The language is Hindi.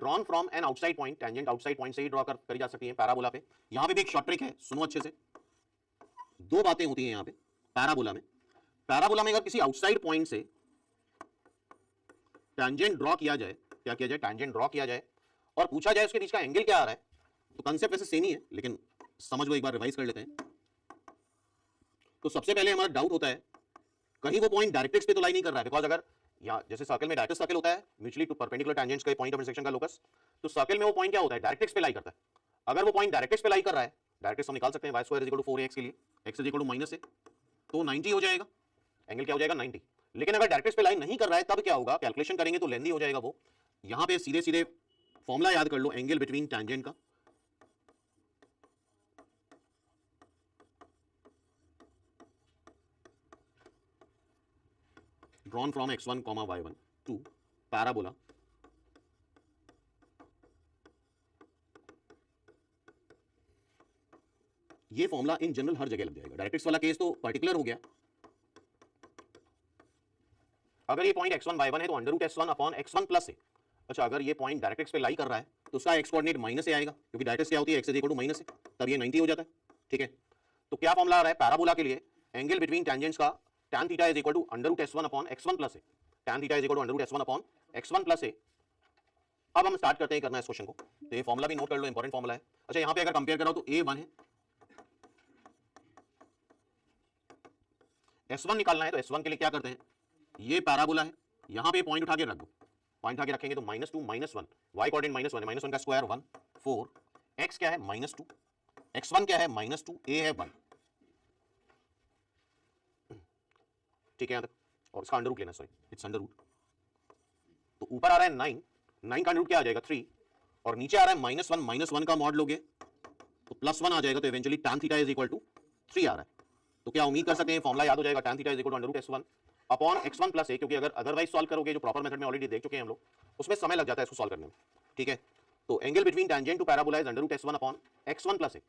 Drawn from an outside point, tangent outside point से ही ड्रॉ करी जा सकती है पैराबोला पे। यहां पे भी एक शॉर्ट ट्रिक है, सुनो अच्छे से। दो बातें होती हैं यहां पे पैराबोला में। पैराबोला में अगर किसी आउटसाइड पॉइंट से टेंजेंट ड्रॉ किया जाए, क्या किया जाए, टेंजेंट ड्रॉ किया जाए और पूछा जाए उसके बीच का एंगल क्या आ रहा है, तो कंसेप्ट वैसे सेम ही है लेकिन समझ लो, एक बार रिवाइज कर लेते हैं। तो सबसे पहले हमारा डाउट होता है कहीं वो पॉइंट डायरेक्ट्रिक्स पे तो लाई नहीं कर रहा है, बिकॉज अगर यहाँ जैसे सर्कल में डायरेक्ट सर्कल होता है म्यूचुअली टू परपेंडिकुलर टेंजेंट्स का पॉइंट ऑफ इंटरसेक्शन का लोकस, तो सर्कल में वो पॉइंट क्या होता है, डायरेक्ट्रिक्स पे लाई करता है। अगर वो पॉइंट डायरेक्ट्रिक्स पे लाई कर रहा है, डायरेक्ट्रिक्स हम निकाल सकते हैं y² = 4ax के लिए, x = -a, तो 90 हो जाएगा, एंगल क्या हो जाएगा 90। लेकिन अगर डायरेक्ट्रिक्स पे लाई नहीं कर रहा है तब क्या होगा, कैलकुलेशन करेंगे तो लेंदी हो जाएगा वो। यहां पे सीधे सीधे फॉर्मूला याद कर लो एंगल बिटवीन टेंजेंट का, drawn from x1, y1 to parabola ये फॉर्मूला इन जनरल हर जगह लग जाएगा। डायरेक्ट्रिक्स वाला केस तो पर्टिकुलर हो गया। अगर ये पॉइंट x1 y1 है तो √s1 upon x1 plus a। अच्छा, अगर ये पॉइंट डायरेक्ट्रिक्स पे लाई कर रहा है तो उसका x कोऑर्डिनेट -a आएगा, क्योंकि डायरेक्ट्रिक्स क्या होती है, x = -a, तब ये 90 हो जाता है। ठीक है, तो क्या फॉर्मूला आ रहा है पैराबोला के लिए, एंगल बिटवीन टेंजेंट्स का tan theta = √s1 upon x1 plus a, tan theta = √s1 upon x1 plus a। अब हम स्टार्ट करते हैं करना इस क्वेश्चन को। तो ये फॉर्मूला भी नोट कर लो, इंपॉर्टेंट फॉर्मूला है। अच्छा, यहां पे अगर कंपेयर कराओ तो a1 है, s1 निकालना है तो s1 के लिए क्या करते हैं, ये पैराबोला है, यहां पे पॉइंट उठा के रख दो, पॉइंट उठा के रखेंगे तो -2 -1, y कोऑर्डिनेट -1 है, -1 का स्क्वायर 1 4, x क्या है -2, x1 क्या है -2, a है 1। ठीक है यहां तक, और इसका अंडर रूट लेना, सॉरी इट्स अंडर रूट। तो ऊपर आ रहा है 9, 9 का अंडर रूट क्या आ जाएगा 3, और नीचे आ रहा है -1, -1 का मॉड लोगे तो +1 आ जाएगा, तो इवेंचुअली tan थीटा = 3 आ रहा है। तो क्या उम्मीद कर सकते हैं फॉर्मूला याद हो जाएगा, tan theta = √s1 upon x1 plus a, क्योंकि अगर अदरवाइज सॉल्व करोगे, जो प्रॉपर मेथड में ऑलरेडी देख चुके हैं हम लोग, उसमें समय लग जाता है इसको सॉल्व करने में। ठीक है, तो angle between tangent to parabola is √s1 upon x1 plus a।